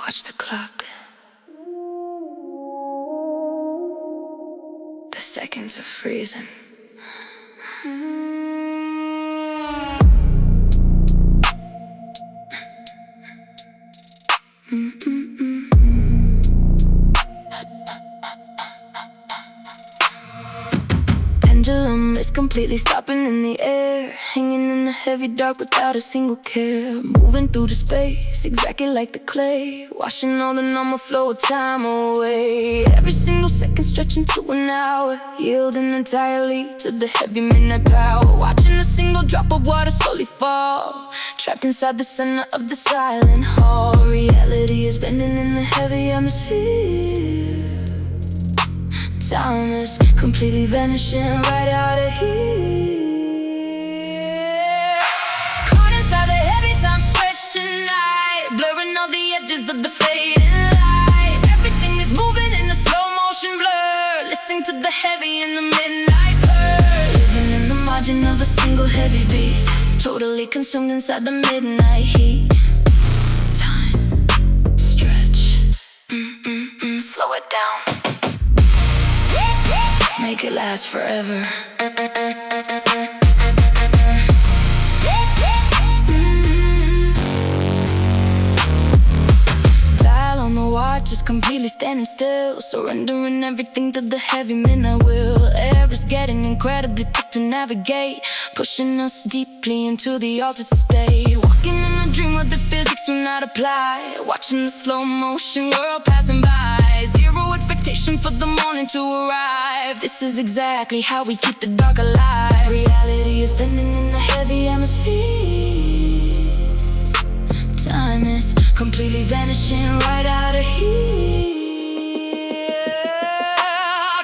Watch the clock. The seconds are freezing. Pendulum is completely stopping in the air, hanging in the heavy dark without a single care. Moving through the space, exactly like the clay, washing all the normal flow of time away. Every single second stretching to an hour, yielding entirely to the heavy midnight power. Watching a single drop of water slowly fall, trapped inside the center of the silent hall. Reality is bending in the heavy atmosphere. Time is completely vanishing right out of here. Caught inside the heavy time stretch tonight, blurring all the edges of the fading light. Everything is moving in a slow motion blur, listening to the heavy in the midnight purr. Living in the margin of a single heavy beat, totally consumed inside the midnight heat. Time, stretch, slow it down, make it last forever. Dial on the watch is completely standing still, surrendering everything to the heavy midnight will. Air is getting incredibly thick to navigate, pushing us deeply into the altered state. Walking in a dream where the physics do not apply, watching the slow motion world passing by. Zero expectation for the morning to arrive. This is exactly how we keep the dark alive. Reality is bending in the heavy atmosphere. Time is completely vanishing right out of here.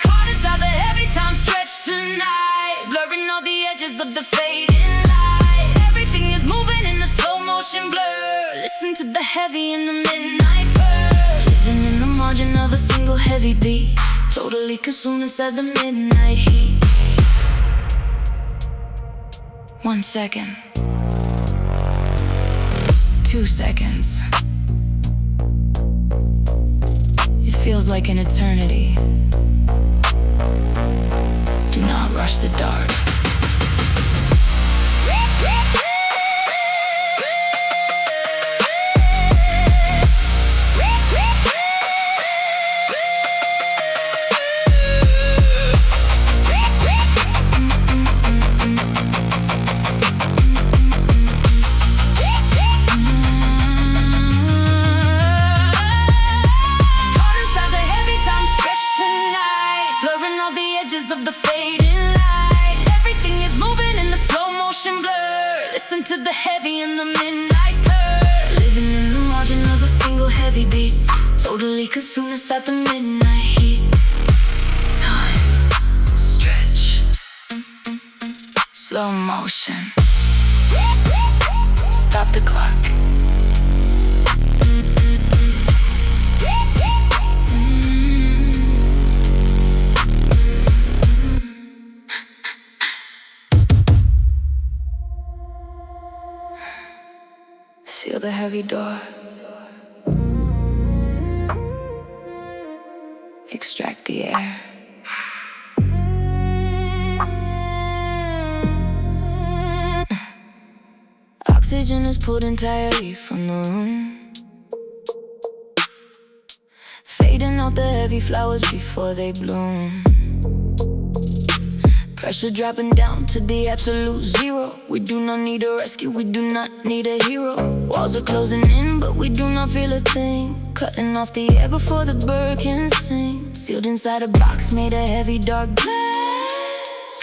Caught inside the heavy time stretch tonight, blurring all the edges of the fading light. Everything is moving in a slow motion blur, listen to the heavy in the midnight purr. Living in the margin of a single heavy beat, totally consumed inside the midnight heat. 1 second, 2 seconds. It feels like an eternity. Do not rush the dark. Of the fading light, everything is moving in a slow motion blur, listen to the heavy in the midnight purr. Living in the margin of a single heavy beat, totally consumed inside the midnight heat. Time, stretch, slow motion. Stop the clock. Seal the heavy door. Extract the air. Oxygen is pulled entirely from the room, fading out the heavy flowers before they bloom. Pressure dropping down to the absolute zero. We do not need a rescue, we do not need a hero. Walls are closing in, but we do not feel a thing. Cutting off the air before the bird can sing. Sealed inside a box made of heavy dark glass,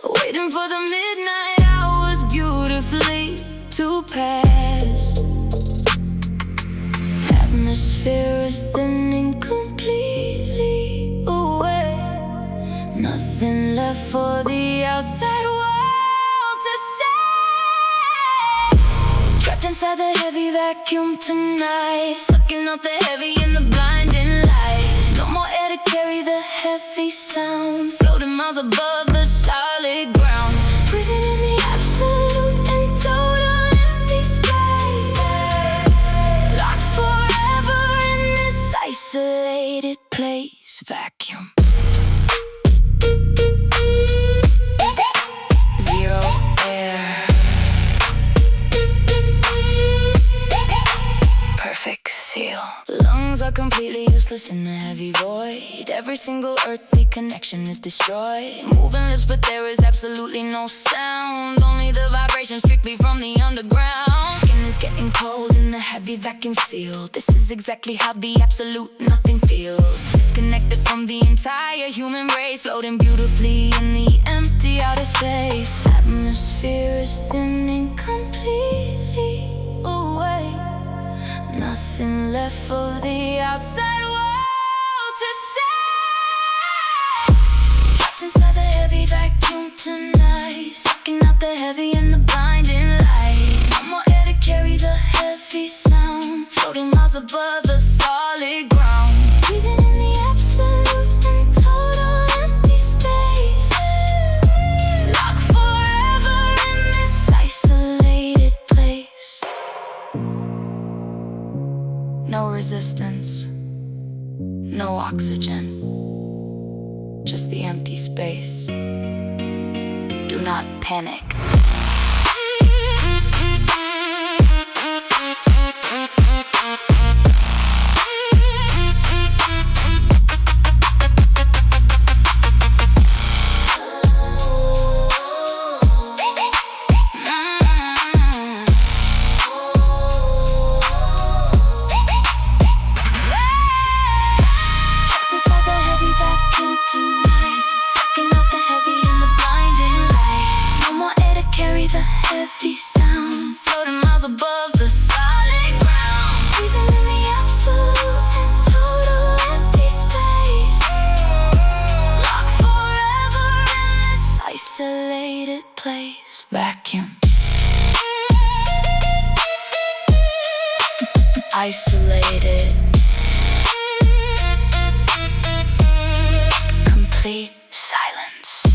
waiting for the midnight hours beautifully to pass. Atmosphere is thinning completely away, nothing left for the outside world to say. Trapped inside the heavy vacuum tonight, sucking out the heavy in the blinding light. No more air to carry the heavy sound, floating miles above the solid ground. Breathing in the absolute and total empty space, locked for completely useless in the heavy void. Every single earthly connection is destroyed. Moving lips, but there is absolutely no sound. Only the vibration strictly from the underground. Skin is getting cold in the heavy vacuum seal. This is exactly how the absolute nothing feels. Disconnected from the entire human race, floating beautifully in the empty outer space. Atmosphere is thinning completely away. Nothing left for the outside world to say. Trapped inside the heavy vacuum tonight, sucking out the heavy and the blinding light. No more air to carry the heavy sound, floating miles above the solid ground. Breathing in the absolute and total empty space. Locked forever in this isolated place. No resistance, no oxygen, just the empty space. Do not panic. Heavy sound, floating miles above the solid ground. Breathing in the absolute and total empty space. Locked forever in this isolated place. Vacuum. Isolated. Complete silence.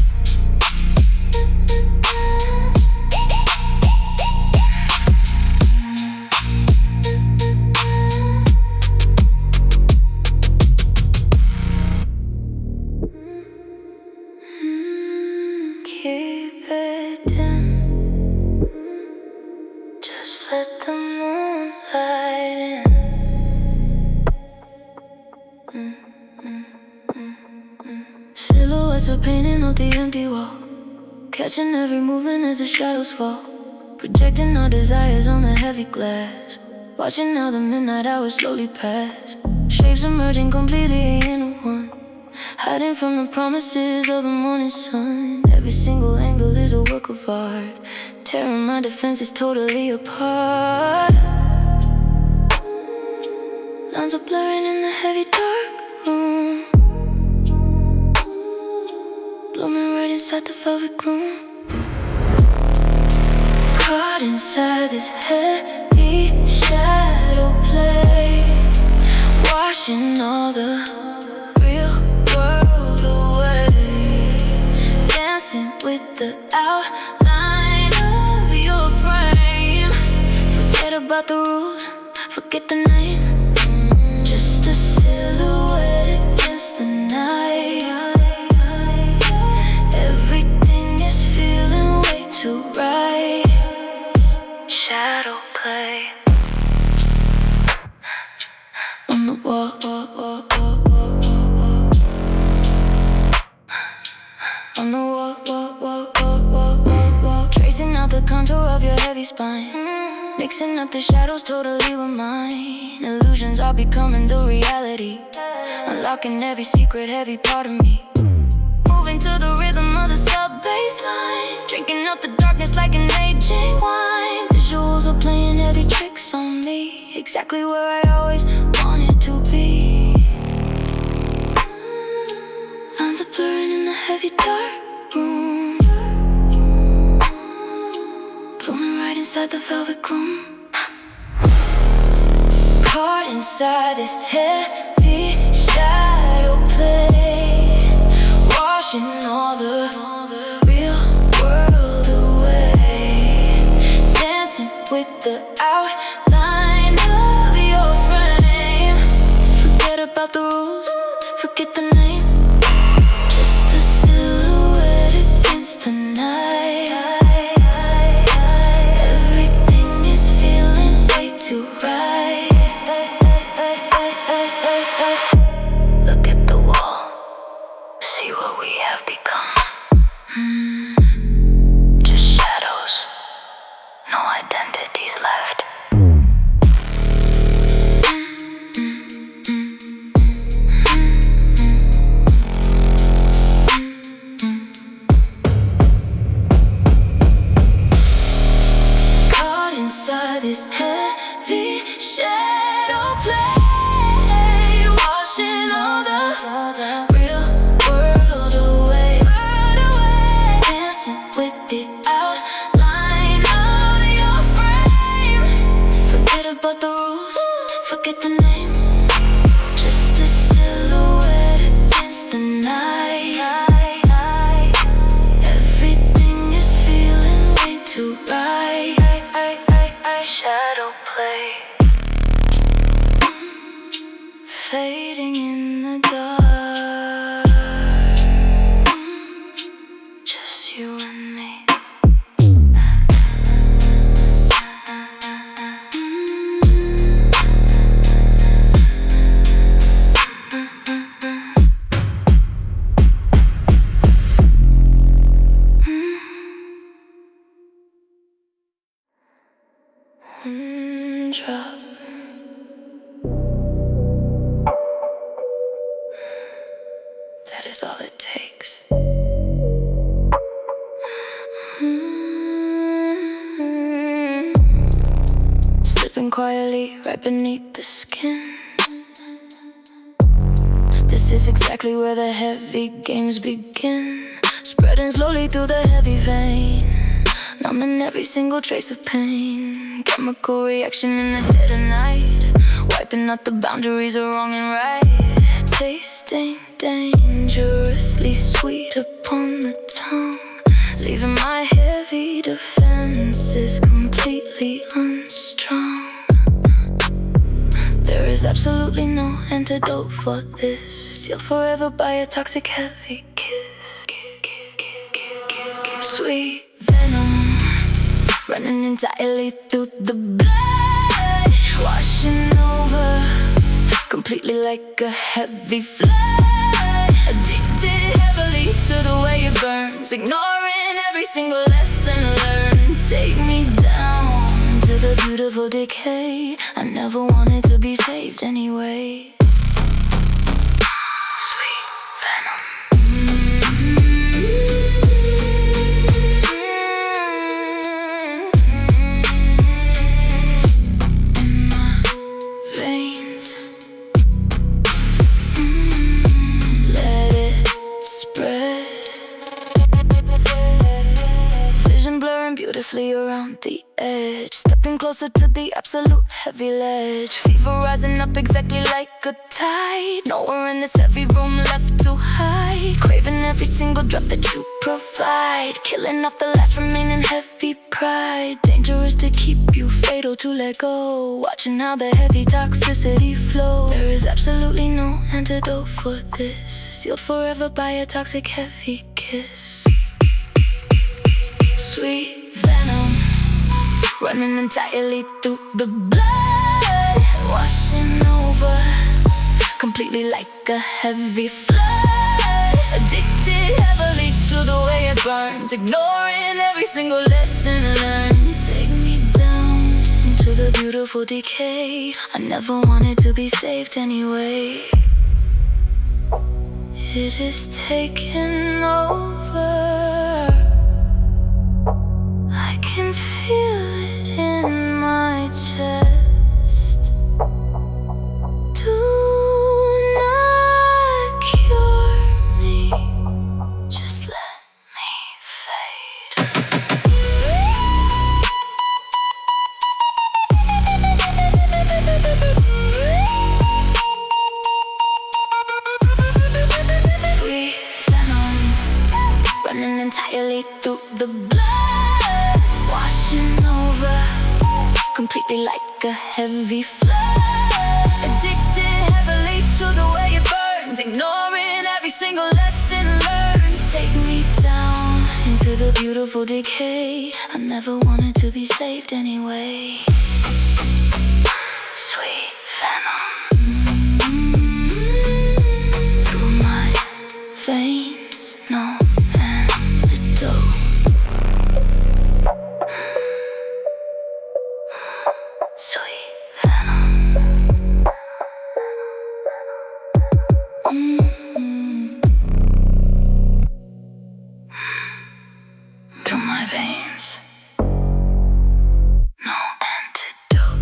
Keep it dim. Just let the moonlight in. Silhouettes are painting up the empty wall, catching every movement as the shadows fall, projecting our desires on the heavy glass. Watching how the midnight hours slowly pass, shapes emerging completely into one, hiding from the promises of the morning sun. Every single angle is a work of art, tearing my defenses totally apart. Lines are blurring in the heavy dark room, blooming right inside the velvet gloom. Caught inside this heavy shadow play, washing all the real world away. Dancing with the outline of your frame. Forget about the rules, forget the name. Just a silhouette against the night. Everything is feeling way too right. Shadow play on the wall, on the wall, tracing out the contour of your heavy spine, mixing up the shadows totally with mine. Illusions are becoming the reality, unlocking every secret heavy part of me. Moving to the rhythm of the sub-bassline, drinking up the darkness like an aging wine. Visuals are playing heavy tricks on me, exactly where I always wanted to be. Lines are blurring in the heavy dark room, blooming right inside the velvet gloom. Caught inside this heavy shadow play, washing all the real world away. Dancing with the outline of your frame. Forget about the rules, forget the name. Just a silhouette against the night. Everything is feeling way too right. about the rules. Forget the name, just a silhouette against the night. Everything is feeling way too right. Shadow play, fading in the dark. Just you and me. Drop. That is all it takes. Slipping quietly right beneath the skin. This is exactly where the heavy games begin. Spreading slowly through the heavy vein, numbing every single trace of pain. Chemical reaction in the dead of night, wiping out the boundaries of wrong and right. Tasting dangerously sweet upon the tongue, leaving my heavy defenses completely unstrung. There is absolutely no antidote for this, sealed forever by a toxic heavy kiss. Sweet venom, running entirely through the blood, washing over completely like a heavy flood. Addicted heavily to the way it burns, ignoring every single lesson learned. Take me down to the beautiful decay. I never wanted to be saved anyway. Sweet venom. In my veins, let it spread. Vision blurring beautifully around the edge, stepping closer to the absolute heavy ledge. Fever rising up exactly like a tide. Nowhere in this heavy room left to hide. Craving every single drop that you provide, killing off the last remaining heavy pride. Dangerous to keep you, fatal to let go. Watching how the heavy toxicity flows. There is absolutely no antidote for this, sealed forever by a toxic heavy kiss. Sweet venom, running entirely through the blood, washing over completely like a heavy flood. Addicted heavily to the way it burns, ignoring every single lesson learned. Take me down into the beautiful decay. I never wanted to be saved anyway. It is taking over. I can feel it in my chest. Do not cure me, just let me fade. Sweet venom, running entirely through the blood, washing over completely like a heavy flood. Addicted heavily to the way it burns, ignoring every single lesson learned. Take me down into the beautiful decay. I never wanted to be saved anyway. Sweet venom, through my veins, no antidote. Sweet venom. Through my veins, no antidote.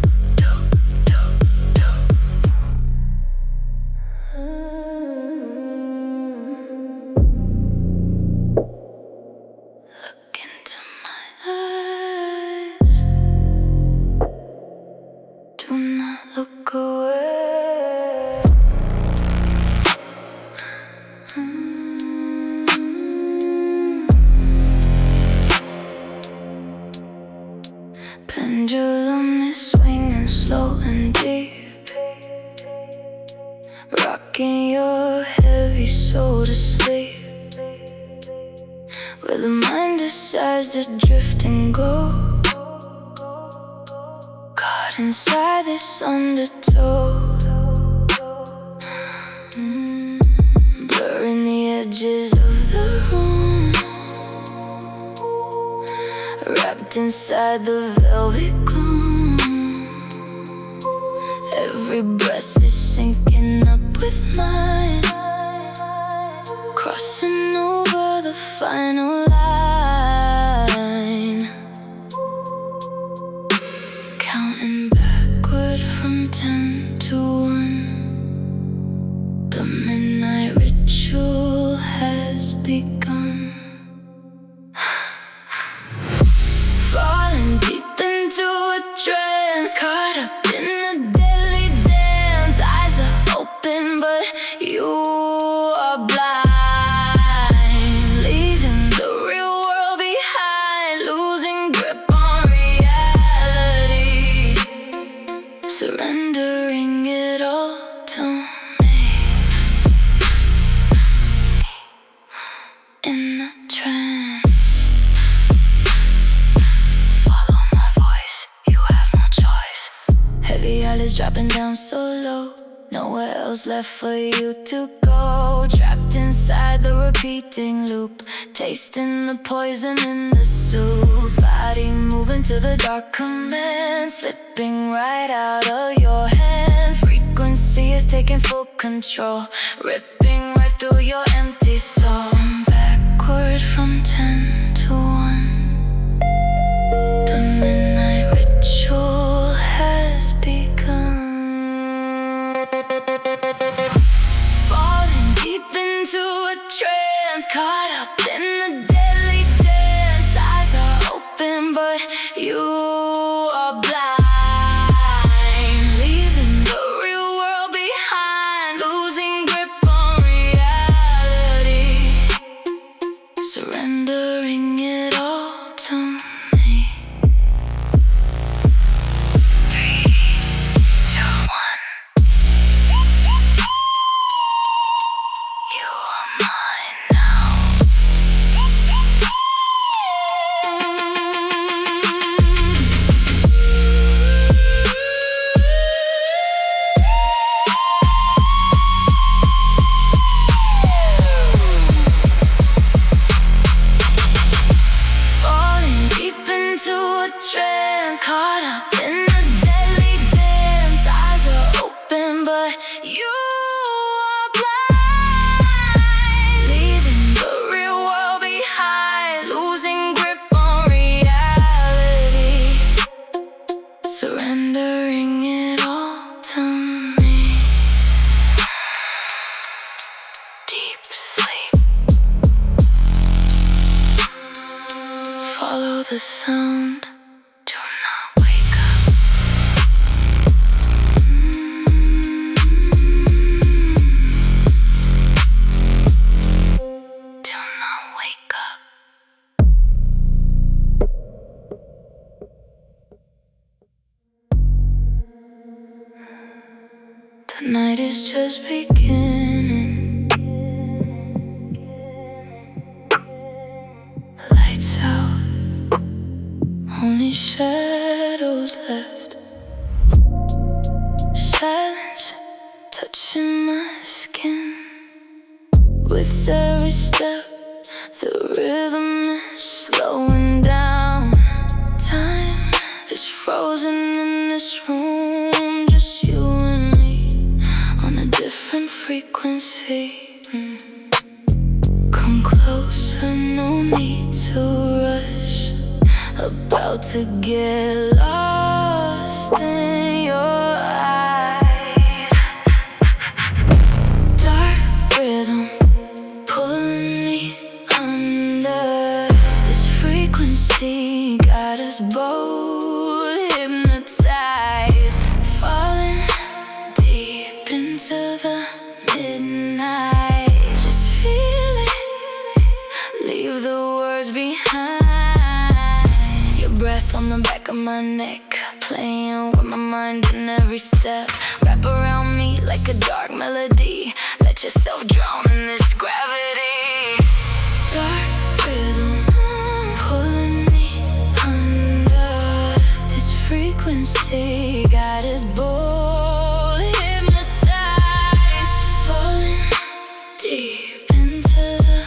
not look away. Pendulum is swinging slow and deep, rocking your heavy soul to sleep, where the mind decides to drift and go, caught inside this undertow, blurring the edges of the room, wrapped inside the velvet gloom. Every breath is syncing up with mine, crossing over the final line, counting backward from 10 to 1. The midnight ritual has begun. Falling deep into a trance, caught up in a deadly dance. Eyes are open, but you are blind, leaving the real world behind, losing grip on reality, surrendering it all to me. In a trance, follow my voice, you have no choice. Heavy eyelids dropping down so low, nowhere else left for you to go. Trapped inside the repeating loop, tasting the poison in the soup. Body moving to the dark command, slipping right out of your hand. Frequency is taking full control, ripping right through your empty soul. And backward from 10 to 1, the midnight ritual has begun. Falling deep into a trance, caught up in a deadly dance. Eyes are open, but you are blind, leaving the real world behind, losing grip on reality, surrendering it all to me. 3, 2, 1. You are mine now. Falling deep into a trance, caught up in a deadly dance. Eyes are open, but you are blind, leaving the real world behind, losing grip on reality, surrendering it all to me. Deep sleep, follow the sound, do not wake up. Do not wake up. The night is just beginning. Lights out, only shadows left. Silence touching my skin. With every step, the rhythm is slowing down. Time is frozen in this room, just you and me on a different frequency. Come closer, no need to rush. About to get lost in your eyes. Dark rhythm pulling me under. This frequency got us both hypnotized. Falling back of my neck, playing with my mind in every step. Wrap around me like a dark melody. Let yourself drown in this gravity. Dark rhythm pulling me under this frequency. Got us both hypnotized, falling deep into the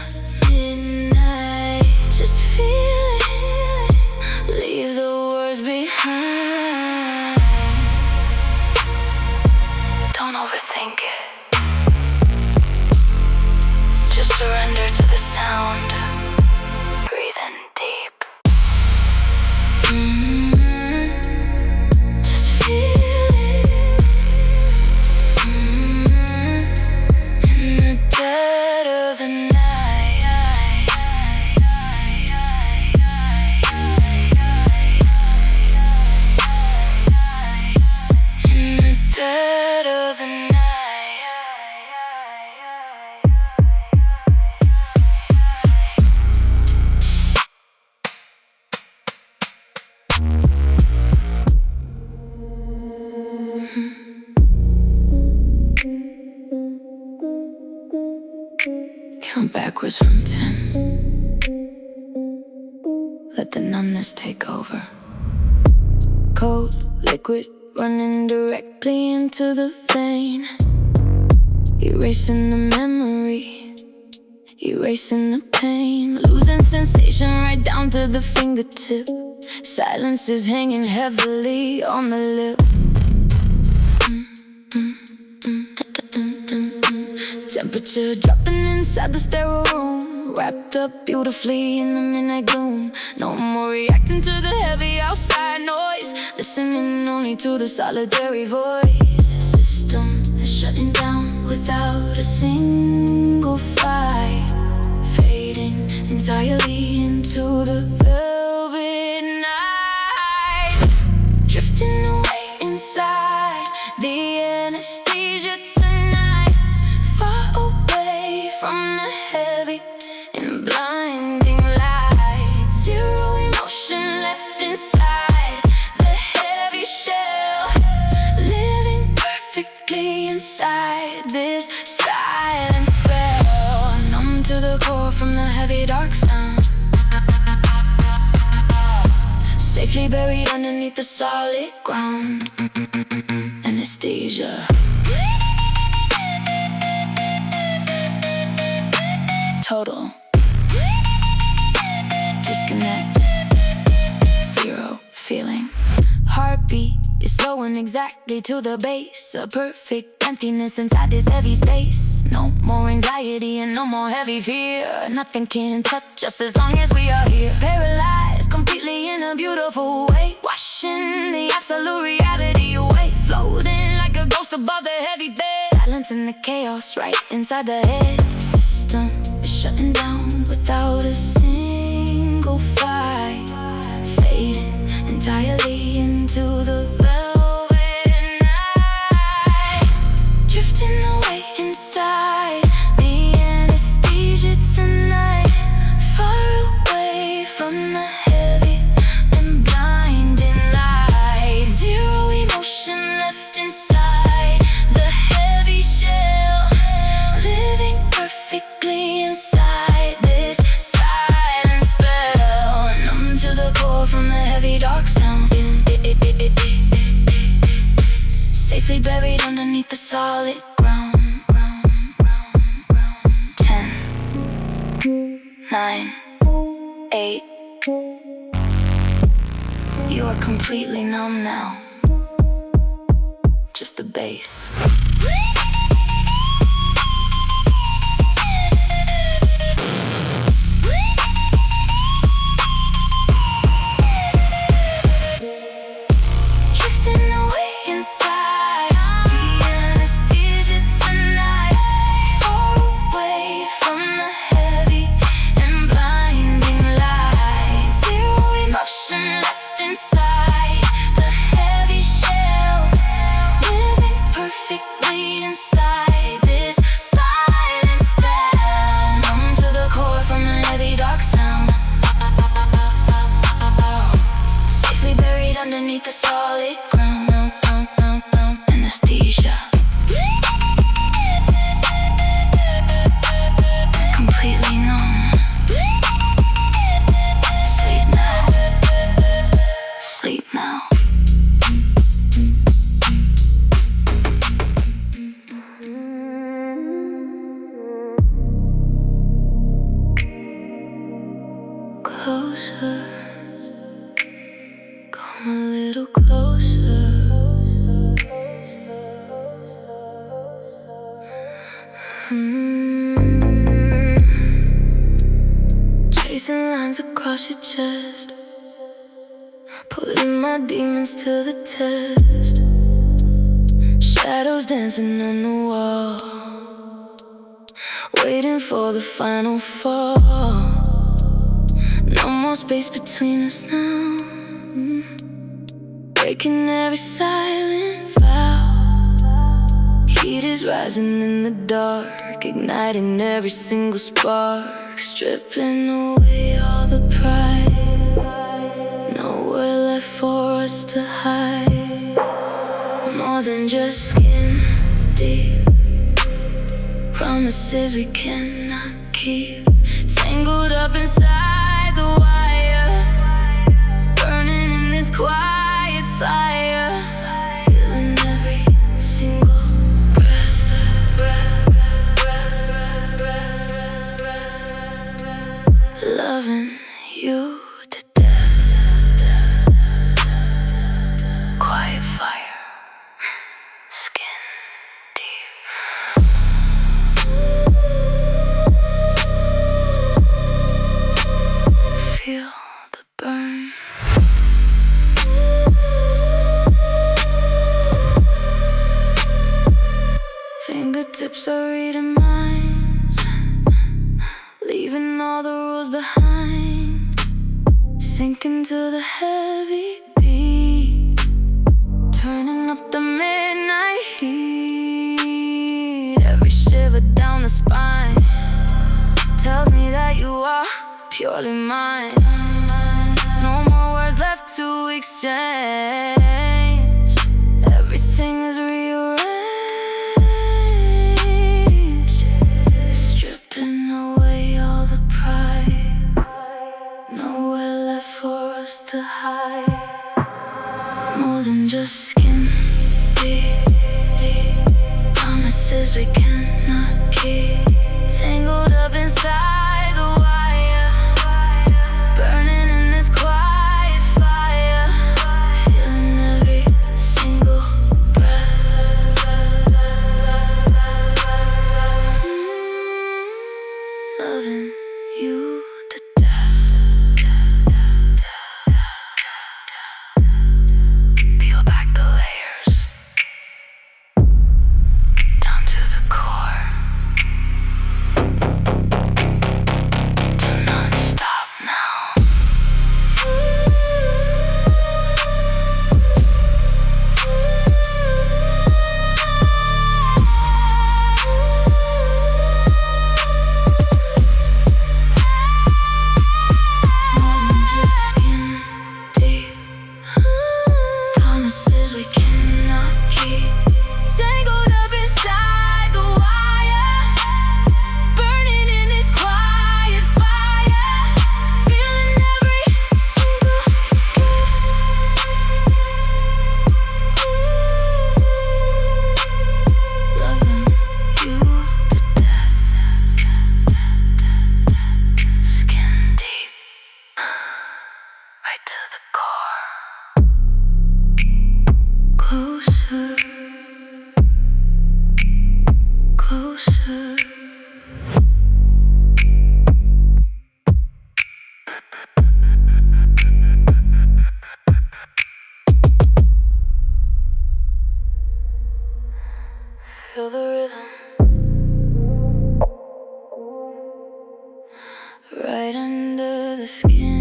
midnight. Just feel it, leave the words behind. Don't overthink it. Just surrender to the sound. Breathe in deep. Just feel it. In the dead of the night. In the dead of the night. Count backwards from 10. Let the numbness take over. Cold liquid running directly into the vein. Erasing the memory, erasing the pain. Losing sensation right down to the fingertip. Silence is hanging heavily on the lip. Temperature dropping inside the sterile room. Wrapped up beautifully in the midnight gloom. No more reacting to the heavy outside noise. Listening only to the solitary voice. System is shutting down without a single fight. Fading entirely into the velvet night. Drifting away inside the anesthesia tonight. Far away from the heavy and blinding light. Zero emotion left inside the heavy shell. Living perfectly inside this silent spell. Numb to the core from the heavy dark sound. Safely buried underneath the solid ground. Anesthesia. Total disconnect. Zero feeling. Heartbeat is slowing exactly to the base. A perfect emptiness inside this heavy space. No more anxiety and no more heavy fear. Nothing can touch us as long as we are here. Paralyzed completely in a beautiful way. Washing the absolute reality away. Floating like a ghost above the heavy bed. Silence in the chaos right inside the head. System is shutting down without a single fight. Fading entirely into the velvet night. Drifting away inside the anesthesia tonight. Far away from the heavy and blinding light. Zero emotion left inside the heavy shell. Living perfectly inside this silent spell. Numb to the core from the heavy dark sound. Safely buried underneath the solid ground. 10, 9, 8. You are completely numb now. Just the bass. Drifting away inside the anesthesia tonight. Far away from the heavy and blinding light. Zero emotion left inside the heavy shell. Living perfect lines across your chest, putting my demons to the test. Shadows dancing on the wall, waiting for the final fall. No more space between us now, breaking every silent vow. Heat is rising in the dark, igniting every single spark, stripping away all the pride. Nowhere left for us to hide. More than just skin deep, promises we cannot keep, tangled up inside the wire, burning in this quiet fire, feeling every single breath, loving you to death. Quiet fire, skin deep. Feel the burn. Fingertips are reading minds, leaving all the rules behind, sinking to the heavy beat, turning up the midnight heat. Every shiver down the spine tells me that you are purely mine. No more words left to exchange. Everything is rearranged, stripping away all the pride. Nowhere left for us to hide. More than just skin deep, deep, promises we cannot keep, tangled up inside the wire, burning in this quiet fire, feeling every single breath, loving you to death. Peel back the layers, down to the core. Do not stop now. More than just skin deep, promises we cannot keep, tangled up inside the wire, burning in this quiet fire, feeling every single breath, loving you to death. Skin deep, right to the core. Closer, closer. Feel the rhythm, right under the skin.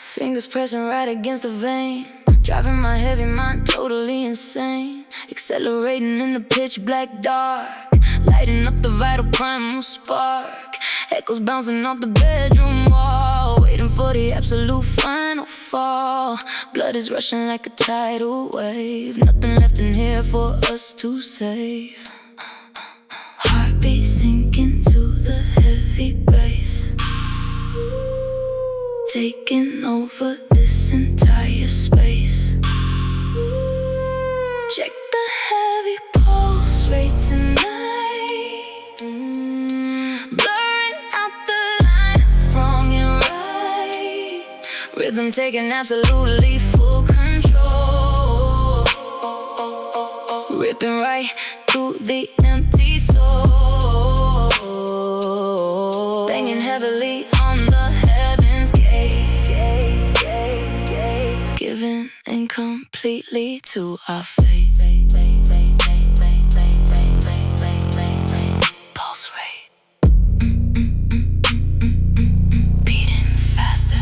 Fingers pressing right against the vein, driving my heavy mind totally insane, accelerating in the pitch black dark, lighting up the vital primal spark, echoes bouncing off the bedroom wall, waiting for the absolute final fall. Blood is rushing like a tidal wave, nothing left in here for us to save. Heartbeat sinking to the heavy bass, taking over this entire space. Check the heavy pulse rate tonight, blurring out the line of wrong and right. Rhythm Rhythm taking absolutely full control, ripping right through the empty soul, banging heavily on the heaven's gate, giving incompletely to our fate. Pulse rate, beating faster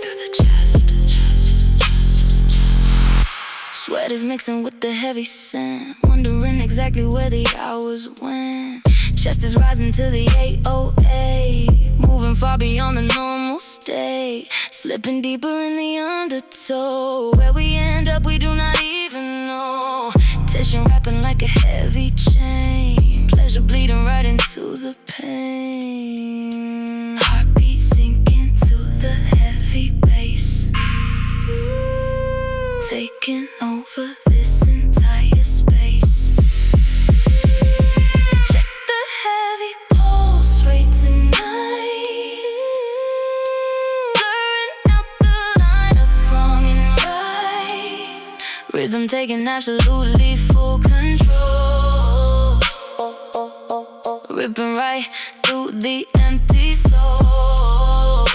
through the chest. Sweat is mixing with the heavy sand, wondering exactly where the hours went. Chest is rising to the 808, moving far beyond the normal state, slipping deeper in the undertow. Where we end up, we do not even know. Tension wrapping like a heavy chain, pleasure bleeding right into the pain. Heartbeat sinking to the heavy bass, taking over this entire space. Check the heavy pulse rate tonight, blurring out the line of wrong and right. Rhythm taking absolutely full control, ripping right through the empty soul,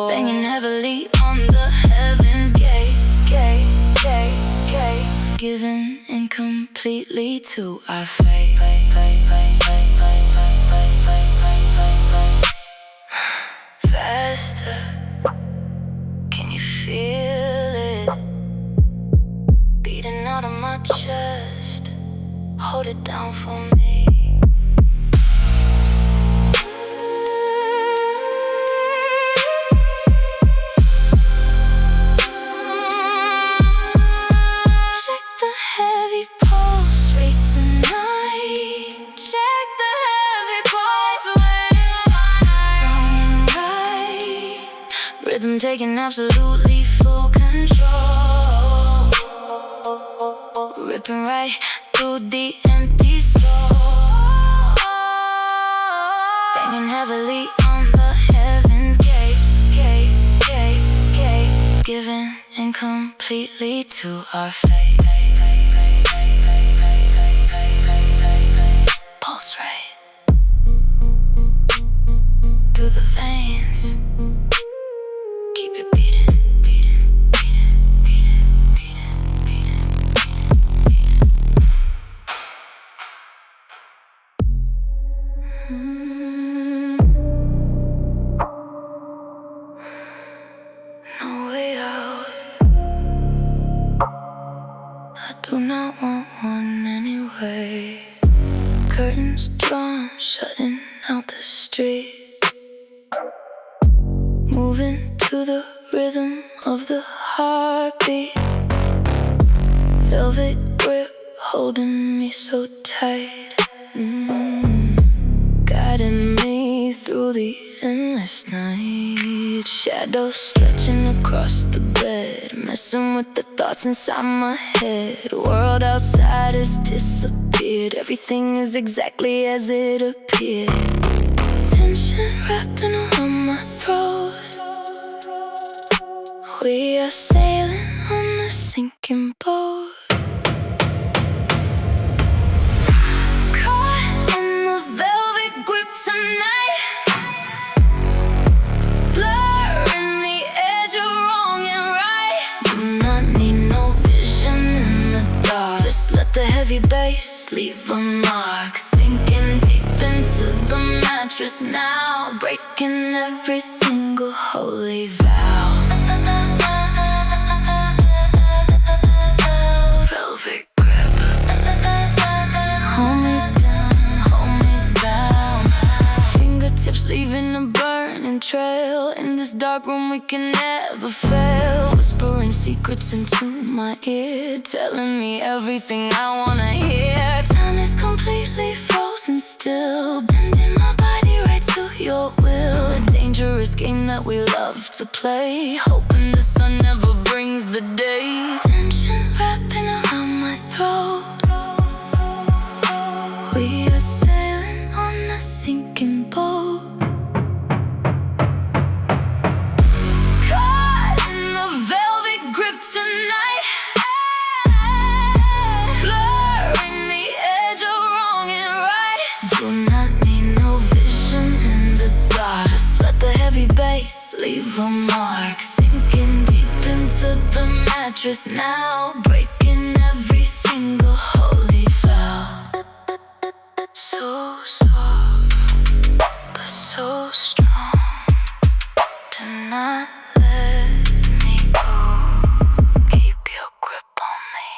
banging heavily on the heavens gate, giving incompletely to our fate. Faster, can you feel it? Beating out of my chest, hold it down for me. Check the heavy pulse rate tonight, check the heavy pulse rate right. Rhythm taking absolutely full control, ripping right through the empty soul, banging heavily on the heaven's gate, giving incompletely to our fate. Pulse rate through the veins, keep it beating. No way out, I do not want one anyway. Curtains drawn, shutting out the street, moving to the rhythm of the heartbeat. Velvet grip holding me so tight, guiding me through the endless night. Shadows stretching across the bed, messing with the thoughts inside my head. World outside has disappeared, everything is exactly as it appeared. Tension wrapping around my throat, we are sailing on a sinking boat. Caught in the velvet grip tonight, blurring the edge of wrong and right. Do not need no vision in the dark, just let the heavy bass leave a mark. Sinking deep into the mattress now, breaking every single holy vow. Velvet grip, hold me down. Fingertips leaving a burning trail. In this dark room we can never fail. Whispering secrets into my ear, telling me everything I wanna hear. Time is completely frozen still, bending my body right to your will. A dangerous game that we love to play, hoping the sun never brings the day. Tension wrapping around my throat, we are sailing on a sinking boat. leave a mark. Sinking deep into the mattress now, breaking every single holy vow. So soft, but so strong. Do not let me go. Keep your grip on me.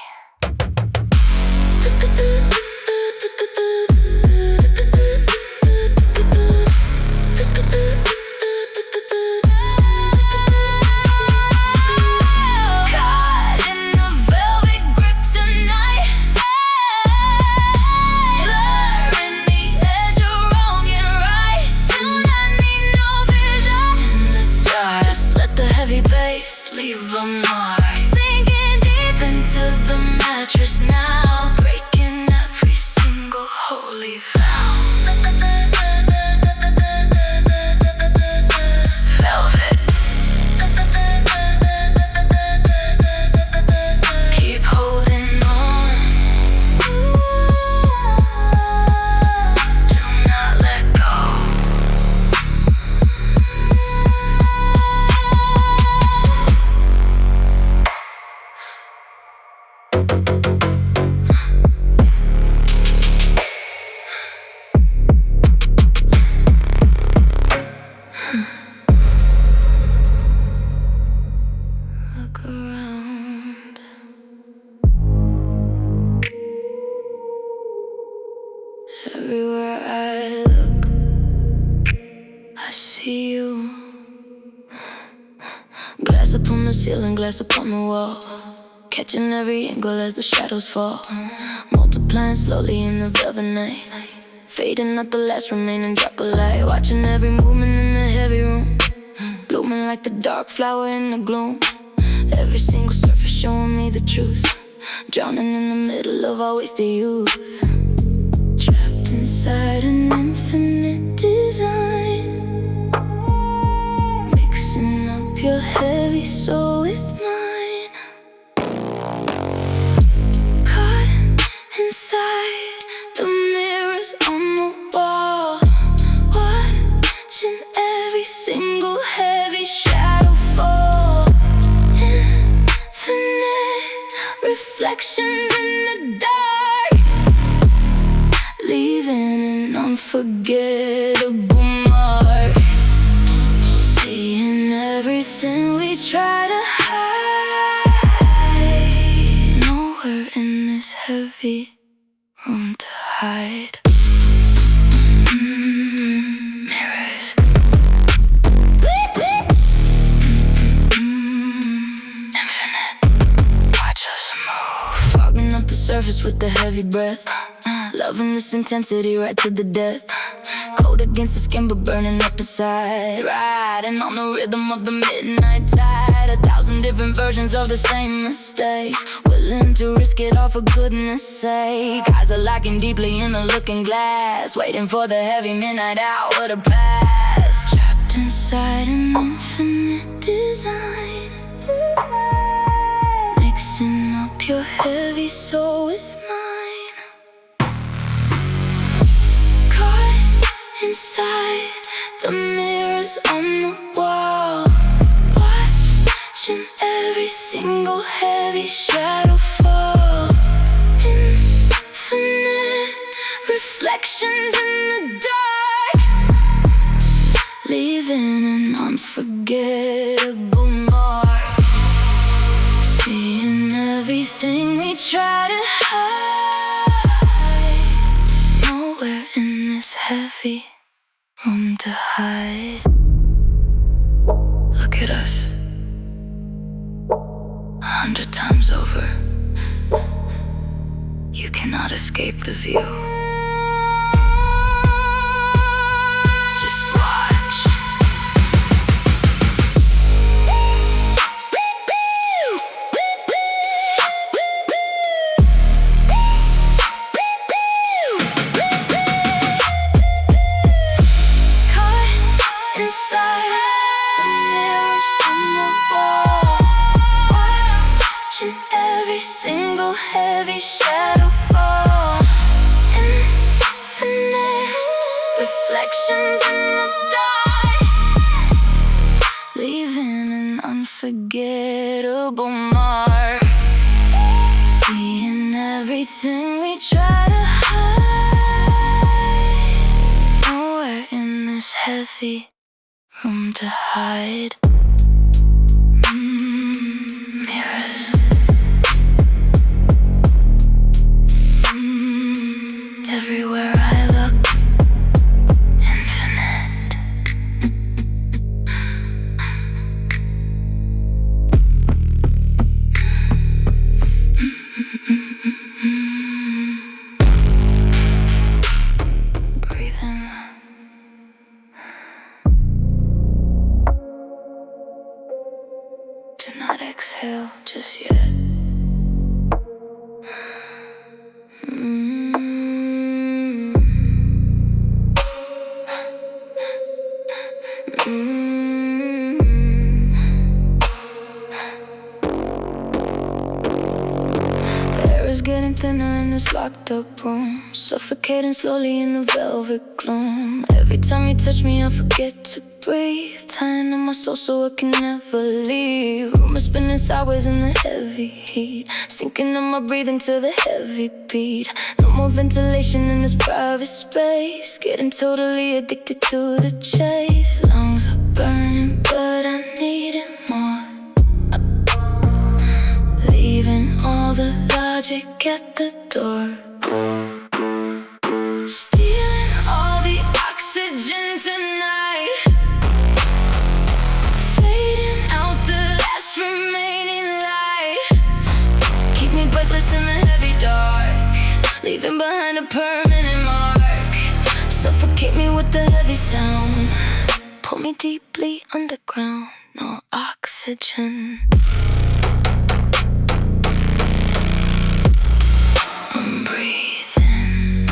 Caught in the velvet grip tonight, blurring the edge of wrong and right. Do not need no vision in the dark. Just let the heavy bass leave a mark. Sinking deep into the mattress now, breaking every single holy vow. Velvet. Keep holding on. Do not let go. Look around. Everywhere I look, I see you. Glass upon the ceiling, glass upon the wall, catching every angle as the shadows fall. Multiplying slowly in the velvet night, fading out the last remaining drop of light. Watching every movement in the heavy room, blooming like the dark flower in the gloom. Every single surface showing me the truth, drowning in the middle of our wasted youth. Trapped inside an infinite design, mixing up your heavy soul with mine. Caught inside the mirrors on the wall, watching every single heavy shadow fall. Infinite reflections in the dark, leaving an unforgettable mark. Seeing everything we try to hide, nowhere in this heavy room to hide. Mirrors. Infinite. Watch us move. Fogging up the surface with the heavy breath, loving this intensity right to the death. Cold against the skin but burning up inside, riding on the rhythm of the midnight tide. 1,000 different versions of the same mistake, willing to risk it all for goodness sake. Eyes are locking deeply in the looking glass, waiting for the heavy midnight hour to pass. Trapped inside an infinite design, mixing up your heavy soul with mine. Caught inside the mirrors on the wall, watching every single heavy shadow fall. Infinite reflections in the dark, leaving an unforgettable mark. Seeing everything we try to hide, nowhere in this heavy room to hide. Look at us, 100 times over. You cannot escape the view. Just watch. Caught inside the mirrors on the wall, watching every single heavy shadow fall. unforgettable mark. Seeing everything we try to hide. Nowhere in this heavy room to hide. Mirrors. Everywhere I look, infinite. Breathe in. Do not exhale just yet. Air is getting thinner in this locked up room, suffocating slowly in the velvet gloom. Every time you touch me I forget to breathe, tying on my soul so I can never leave. Room is spinning sideways in the heavy heat, sinking on my breathing to the heavy beat. No more ventilation in this private space, getting totally addicted to the chase. Lungs are burning but I need it more, leaving all the logic at the door. Stealing all the oxygen tonight, fading out the last remaining light. Keep me breathless in the heavy dark, leaving behind a permanent mark. Suffocate me with the heavy sound, pull me deeply underground. No oxygen. I'm breathing.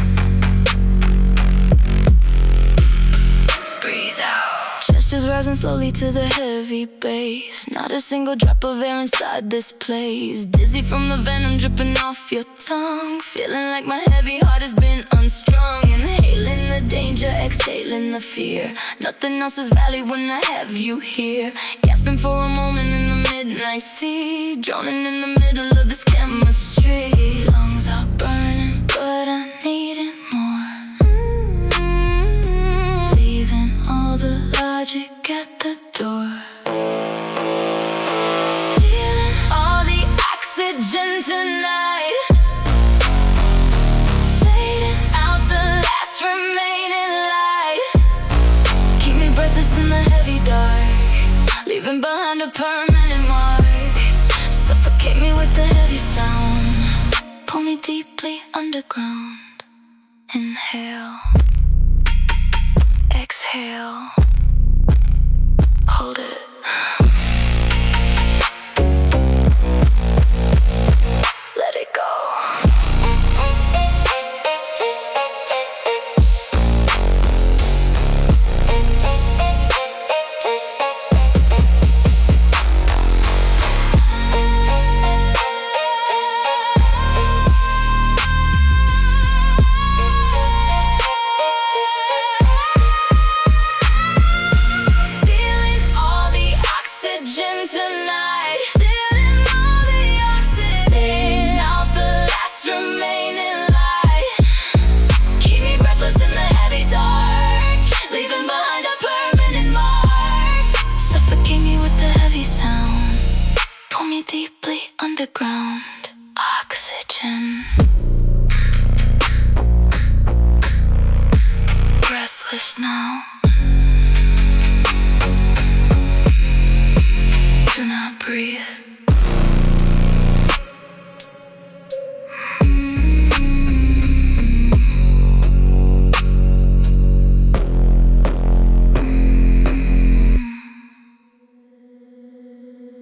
Breathe out. Chest is rising slowly to the heavy bass, not a single drop of air inside this place. Dizzy from the venom dripping off your tongue, feeling like my heavy heart has been unstrung. Inhaling the danger, exhaling the fear. Nothing else is valid when I have you here. Gasping for a moment in the midnight sea, drowning in the middle of this chemistry. Lungs are burning but I need it more, leaving all the logic at the door. Stealing all the oxygen tonight, fading out the last remaining light. Keep me breathless in the heavy dark, leaving behind a permanent mark. Suffocate me with the heavy sound, pull me deeply underground. Inhale, exhale, hold it. Let it go. Tonight, stealing all the oxygen, fading out the last remaining light. Keep me breathless in the heavy dark, leaving behind a permanent mark. Suffocate me with the heavy sound, pull me deeply underground. Oxygen. Breathless now. Do not breathe.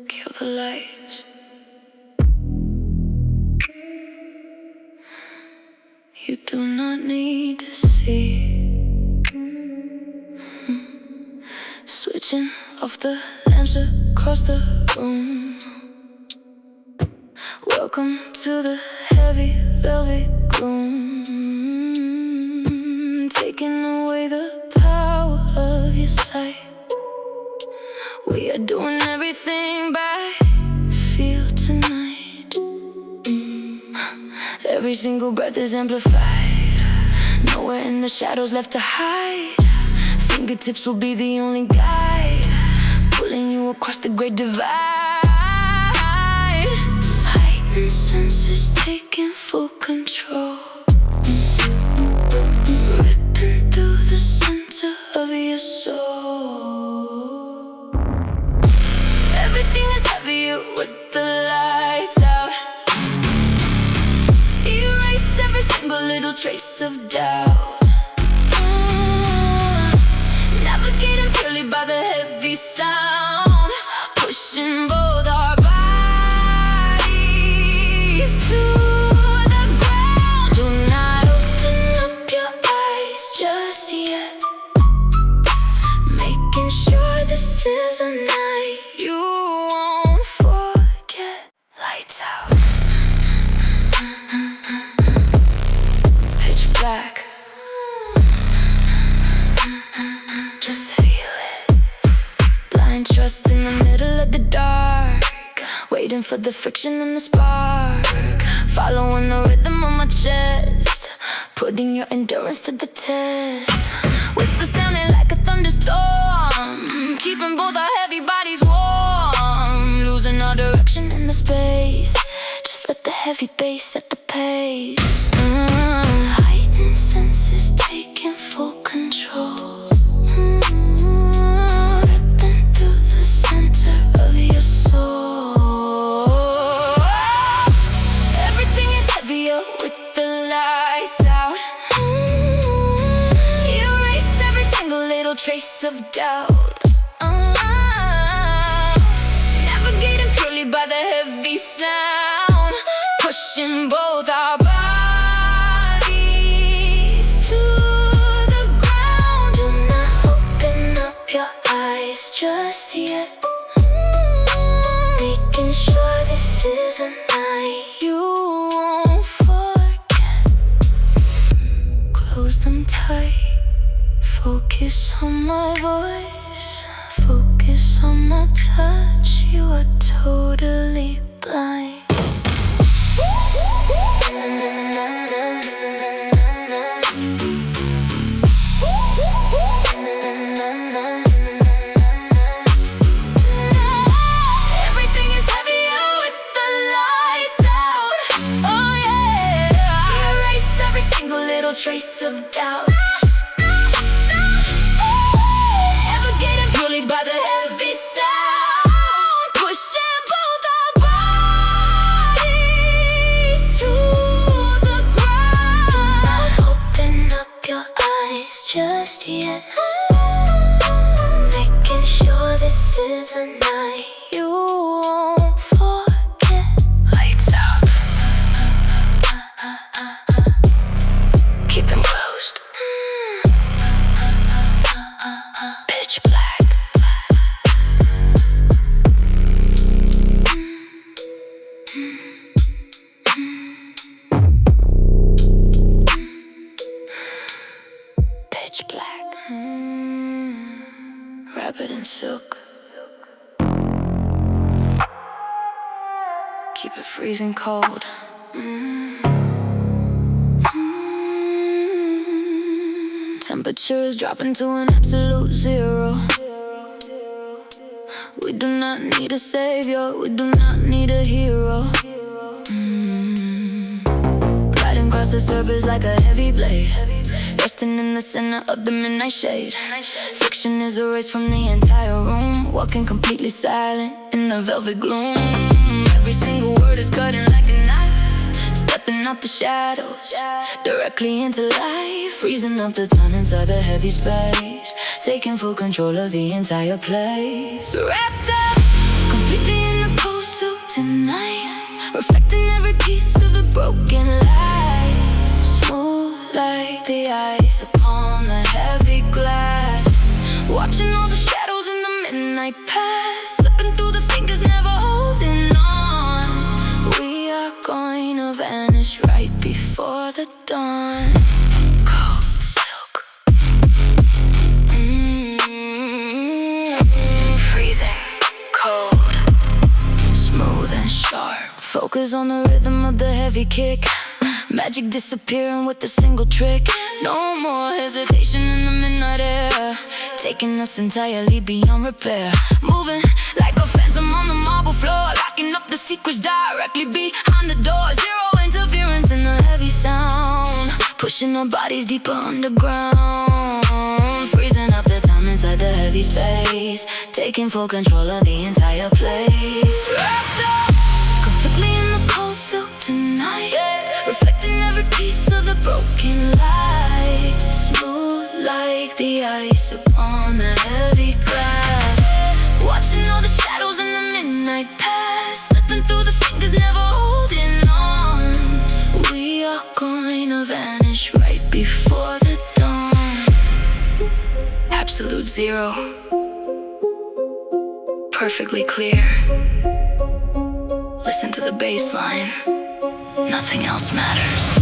Kill the lights. You do not need to see. Switching off the lamps across the room. Welcome to the heavy velvet gloom, taking away the power of your sight. We are doing everything by breath is amplified. Nowhere in the shadows left to hide. Fingertips will be the only guide, pulling you across the great divide. Heightened senses taking full control, ripping through the center of your soul. Everything is heavier with the lights out. Erase every single little trace of doubt. Navigating purely by the heavy sound, pushing both our bodies to the ground. Do not open up your eyes just yet, making sure this is a night you won't forget. Lights out. Pitch black. Just feel it. Blind trust in the middle of the dark, waiting for the friction and the spark. Following the rhythm of my chest, putting your endurance to the test. Whisper sounding like a thunderstorm, keeping both our heavy bodies warm. Losing our direction in the space, just let the heavy bass set the pace. Heightened senses taking full control, ripping through the center of your soul. Everything is heavier with the lights out. Erase every single little trace of doubt. Navigating purely by the heavy sound, pushing both our bodies to the ground. Do not open up your eyes just yet, making sure this is a night you won't forget. Close them tight, focus on my voice, focus on my touch. You are totally blind. Everything is heavier with the lights out. Oh yeah. Erase every single little trace of doubt. Navigating purely by the heavy sound, pushing both our bodies to the ground. Open up your eyes just yet, making sure this is a night you won't forget. Lights out. Keep them closed. Pitch black. Pitch black. Rabbit and silk. Keep it freezing cold. Temperature is dropping to an absolute zero. We do not need a savior, we do not need a hero. Gliding across the surface like a heavy blade, resting in the center of the midnight shade. Friction is erased from the entire room, walking completely silent in the velvet gloom. Every single word is cutting like a knife, stepping out the shadows, directly into life. Freezing up the time inside the heavy space, taking full control of the entire place. Wrapped up completely in the cold silk tonight, reflecting every piece of the broken light. Smooth like the ice upon the heavy glass, watching all the shadows in the midnight pass, slipping through the fingers, never holding on. We are going to vanish right before the dawn. Cold silk. Freezing cold, smooth and sharp. Focus on the rhythm of the heavy kick, Magic disappearing with a single trick. No more hesitation in the midnight air, taking us entirely beyond repair. Moving like a phantom on the marble floor, locking up the secrets directly behind the door. Zero interference in the heavy sound, pushing our bodies deeper underground. Freezing up the time inside the heavy space, taking full control of the entire place. Wrapped up completely in the cold silk tonight, reflecting every piece of the broken light. Smooth like the ice upon the heavy glass, watching all the shadows in the midnight pass, slipping through the fingers, never holding on. We are going to vanish right before the dawn. Absolute zero, perfectly clear. Listen to the bass line, nothing else matters.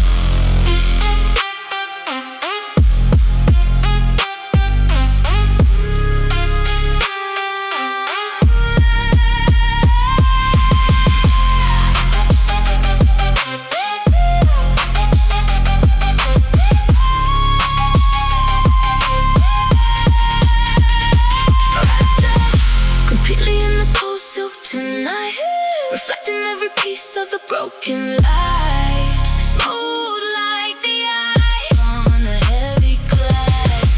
Reflecting every piece of the broken light, smooth like the ice on the heavy glass,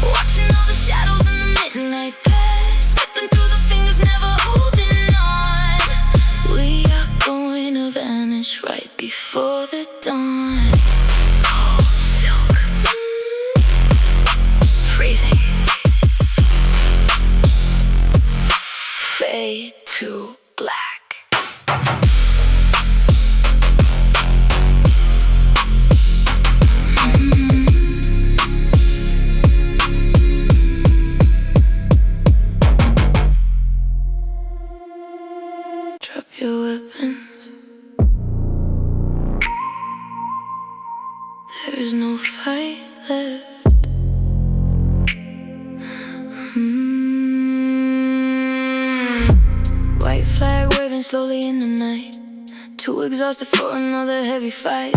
watching all the shadows in the midnight pass, slipping through the fingers, never holding on. We are going to vanish right before the dawn. Cold silk, freezing, fade to black. Drop your weapons, there is no fight left. White flag waving slowly in the night, too exhausted for another heavy fight.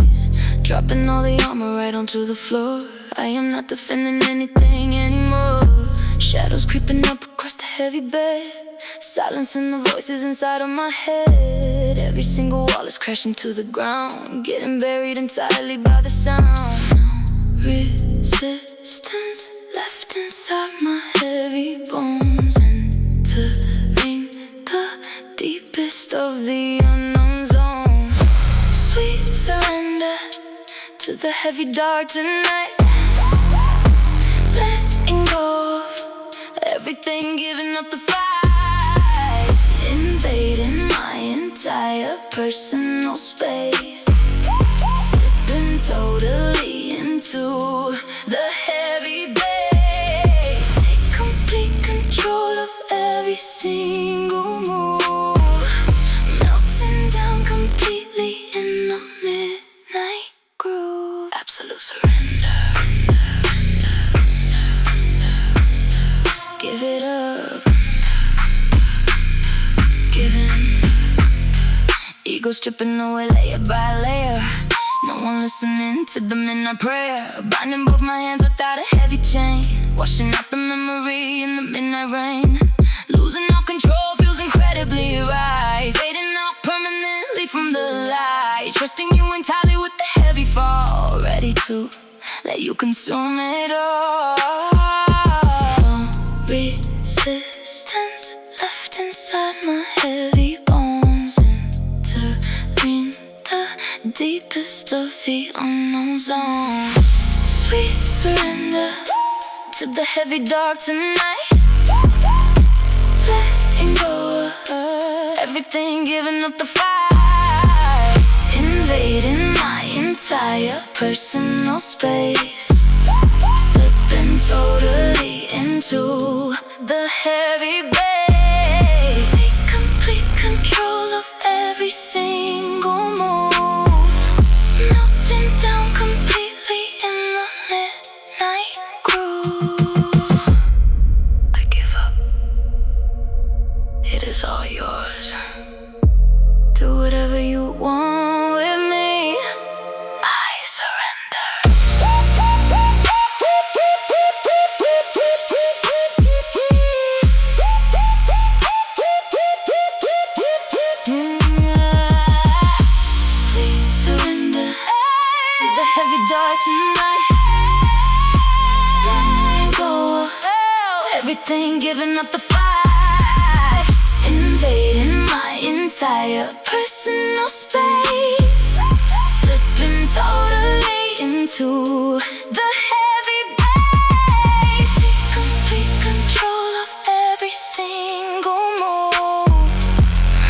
Dropping all the armor right onto the floor, I am not defending anything anymore. Shadows creeping up across the heavy bed, silencing the voices inside of my head. Every single wall is crashing to the ground, getting buried entirely by the sound. No resistance left inside my heavy bones, entering the deepest of the unknown zones. Sweet surrender to the heavy dark tonight, letting go of everything, giving up the fight, invading my entire personal space, slipping totally into the heavy bass. Take complete control of every single move, melting down completely in the midnight groove. Absolute surrender. Give it up, giving, ego stripping away layer by layer. No one listening to the midnight prayer, binding both my hands without a heavy chain, washing out the memory in the midnight rain. Losing all control feels incredibly right, fading out permanently from the light. Trusting you entirely with the heavy fall, ready to let you consume it all. Resistance left inside my heavy bones, entering the deepest of the unknown zone. Sweet surrender to the heavy dark tonight, letting go of everything, giving up the fight, invading my entire personal space, slipping totally into the heavy bass. Take complete control of every single move, melting down completely in the midnight groove. I give up, it is all yours. Do whatever you want with me. I dark tonight. Letting go of everything, giving up the fight, invading my entire personal space, slipping totally into the heavy bass. Take complete control of every single move,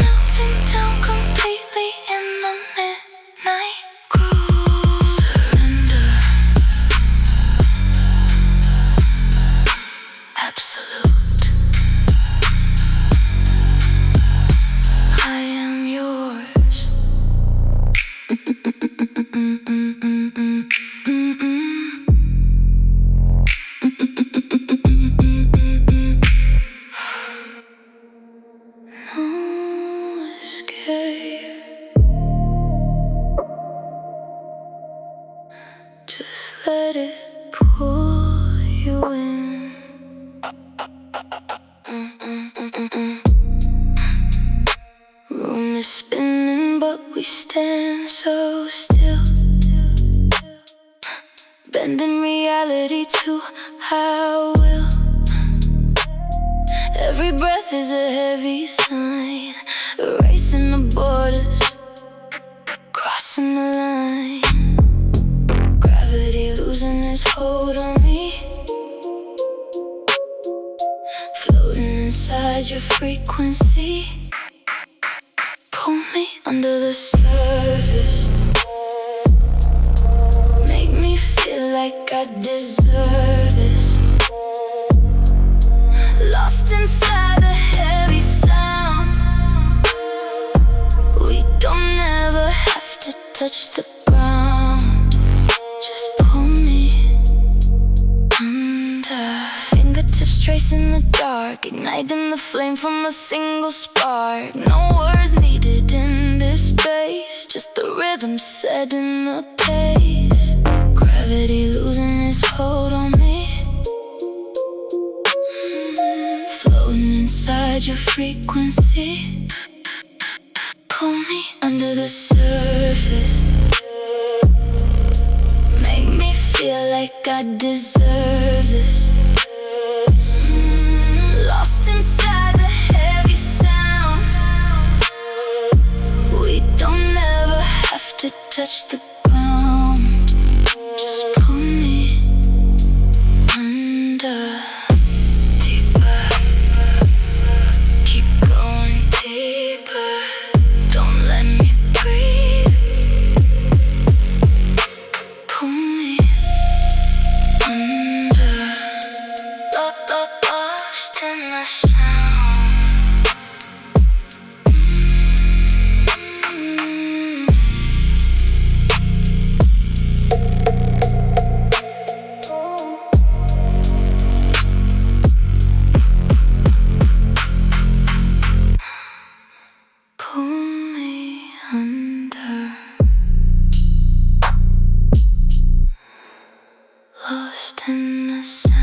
melting down completely in the midnight groove. Surrender, absolute. I am yours. No escape. Just let it pull you in. Room is spinning, but we stand so still, bending reality to our will. Every breath is a heavy sign, erasing the borders, crossing the line. Gravity losing its hold on me, floating inside your frequency. Pull me under the surface, make me feel like I deserve this. Lost inside the heavy sound, we don't ever have to touch the ground. Just pull me under. Fingertips tracing the dark, igniting the flame from a single spark. No words needed in this space, just the rhythm setting the pace. Gravity losing its hold on me, floating inside your frequency. Pull me under the surface, make me feel like I deserve this. Lost inside the heavy sound, we don't ever have to touch the ground. Just pull me under. Deeper, keep going deeper. Don't let me breathe. Pull me under. Lost in the sound. Pull me under. Lost in the sound.